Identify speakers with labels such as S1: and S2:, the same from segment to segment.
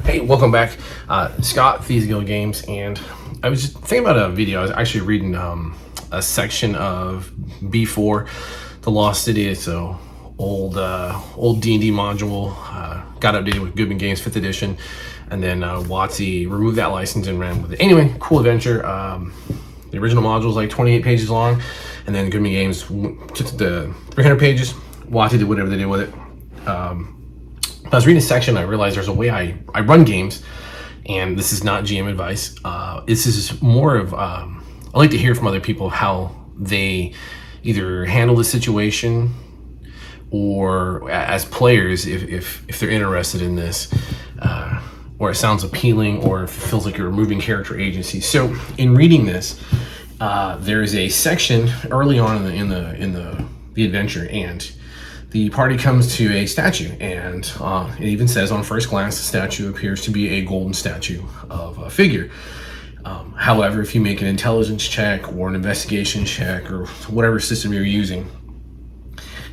S1: Hey, welcome back. Scott, Thieves Guild Games, and I was just thinking about a video. I was actually reading a section of B4, The Lost City. It's a old D&D module, got updated with Goodman Games 5th edition, and then WotC removed that license and ran with it. Anyway, cool adventure. The original module is like 28 pages long, and then Goodman Games took the 300 pages. WotC did whatever they did with it. I was reading a section, I realized there's a way I run games, and this is not GM advice. This is more of, I like to hear from other people how they either handle the situation or as players, if they're interested in this, or it sounds appealing, or if it feels like you're removing character agency. So in reading this, there is a section early on in the adventure, and the party comes to a statue, and it even says on first glance the statue appears to be a golden statue of a figure. However, if you make an intelligence check or an investigation check or whatever system you're using,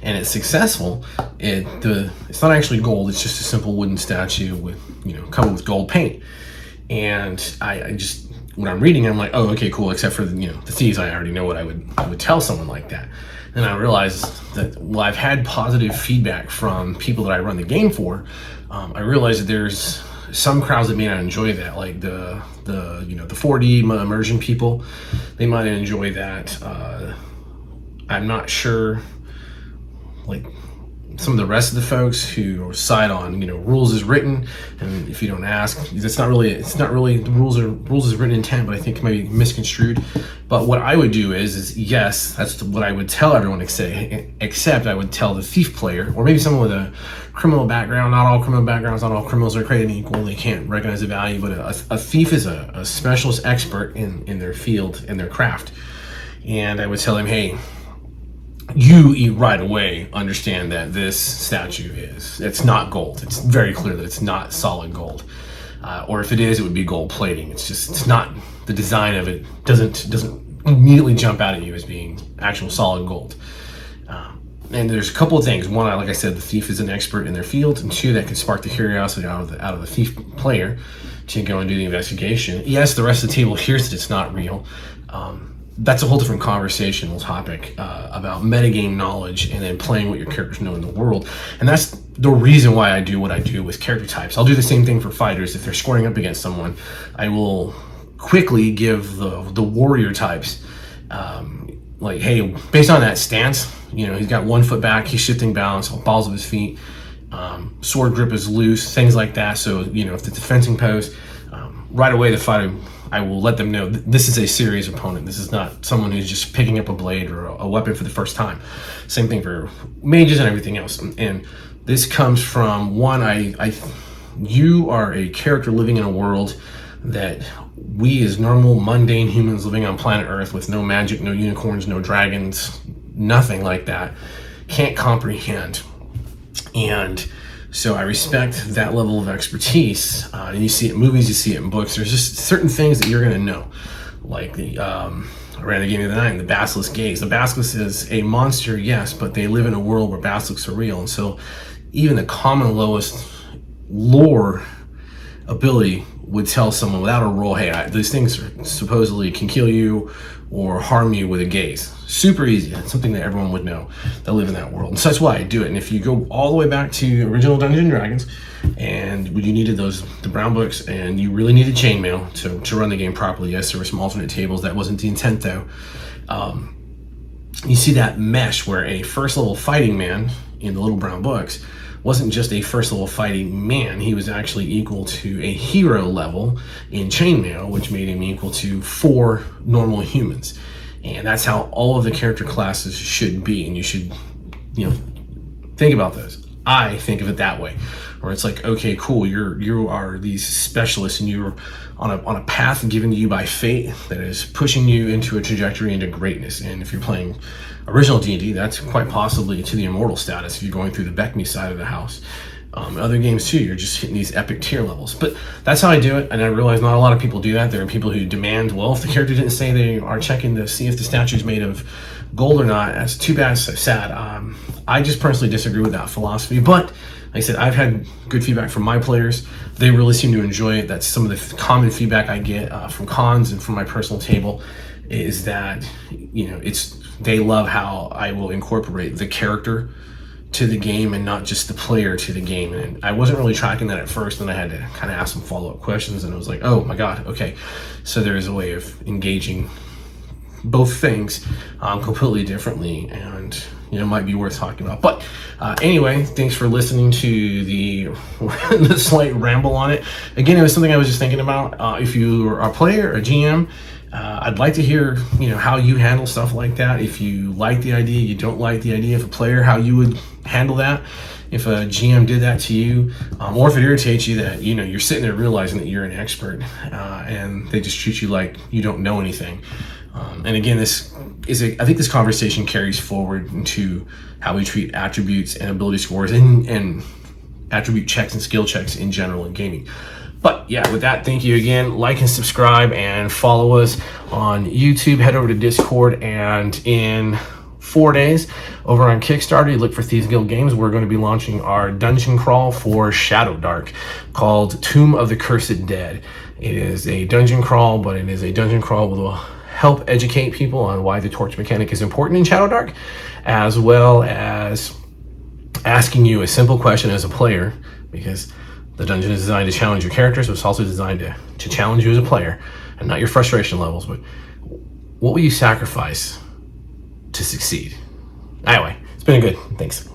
S1: and it's successful, it's not actually gold. It's just a simple wooden statue with covered with gold paint. And I just, when I'm reading, I'm like, oh, okay, cool. Except for the thieves, I already know what I would tell someone like that. And I realized that, well, I've had positive feedback from people that I run the game for. I realized that there's some crowds that may not enjoy that, like the 4D immersion people. They might enjoy that. I'm not sure, like some of the rest of the folks who side on rules is written, and if you don't ask, it's not really the rules is written intent, but I think it might be misconstrued. But what I would do is yes, that's what I would tell everyone, except I would tell the thief player, or maybe someone with a criminal background. Not all criminals are created equal. They can't recognize the value, but a thief is a specialist expert in their field, in their craft. And I would tell him, hey, you right away understand that this statue it's not gold. It's very clear that it's not solid gold, or if it is, it would be gold plating. It's not, the design of it doesn't immediately jump out at you as being actual solid gold. And there's a couple of things. One, like I said, the thief is an expert in their field, and two, that can spark the curiosity out of the thief player to go and do the investigation. Yes, the rest of the table hears that it's not real. That's a whole different conversational topic about metagame knowledge and then playing what your characters know in the world. And that's the reason why I do what I do with character types. I'll do the same thing for fighters. If they're scoring up against someone, I will quickly give the warrior types, like, hey, based on that stance, he's got 1 foot back, he's shifting balance, balls of his feet, sword grip is loose, things like that. So, if it's a fencing pose, right away the fighter, I will let them know this is a serious opponent. This is not someone who's just picking up a blade or a weapon for the first time. Same thing for mages and everything else. And this comes from one, you are a character living in a world that we as normal, mundane humans living on planet Earth with no magic, no unicorns, no dragons, nothing like that, can't comprehend. And so I respect that level of expertise, and you see it in movies, you see it in books. There's just certain things that you're going to know, like I ran the game the other night, the Basilisk Gaze. The Basilisk is a monster, yes, but they live in a world where basilisks are real, and so even the common lowest lore ability would tell someone without a roll, hey, these things supposedly can kill you or harm you with a gaze. Super easy. It's something that everyone would know that live in that world. And so that's why I do it. And if you go all the way back to original Dungeons & Dragons, and when you needed the brown books, and you really needed chainmail to run the game properly, yes, there were some alternate tables. That wasn't the intent, though. You see that mesh where a first level fighting man in the little brown books wasn't just a first level fighting man, he was actually equal to a hero level in chainmail, which made him equal to 4 normal humans. And that's how all of the character classes should be, and you should think about those. I think of it that way, where it's like, okay, cool, you are these specialists, and you're on a path given to you by fate that is pushing you into a trajectory into greatness. And if you're playing original D&D, that's quite possibly to the immortal status if you're going through the Beckme side of the house. Other games too, you're just hitting these epic tier levels. But that's how I do it, and I realize not a lot of people do that. There are people who demand, well, if the character didn't say they are checking to see if the statue is made of gold or not, that's too bad, so sad. I just personally disagree with that philosophy, but I said, I've had good feedback from my players. They really seem to enjoy it. That's some of the common feedback I get from cons and from my personal table, is that, you know, they love how I will incorporate the character to the game and not just the player to the game. And I wasn't really tracking that at first, and I had to kind of ask some follow-up questions, and I was like, oh my God, okay. So there is a way of engaging both things completely differently, and you know, might be worth talking about. But anyway, thanks for listening to the slight ramble on it. Again, it was something I was just thinking about. If you are a player, a GM, I'd like to hear, you know, how you handle stuff like that. If you like the idea, you don't like the idea. If a player, how you would handle that. If a GM did that to you, or if it irritates you that, you know, you're sitting there realizing that you're an expert and they just treat you like you don't know anything. And again, I think this conversation carries forward into how we treat attributes and ability scores and attribute checks and skill checks in general in gaming. But yeah, with that, thank you again. Like and subscribe and follow us on YouTube. Head over to Discord, and in 4 days over on Kickstarter, you look for Thieves Guild Games. We're going to be launching our dungeon crawl for Shadow Dark called Tomb of the Cursed Dead. It is a dungeon crawl, but it is a dungeon crawl with a help educate people on why the torch mechanic is important in Shadow Dark, as well as asking you a simple question as a player, because the dungeon is designed to challenge your characters, but it's also designed to challenge you as a player, and not your frustration levels, but what will you sacrifice to succeed? Anyway, it's been good. Thanks.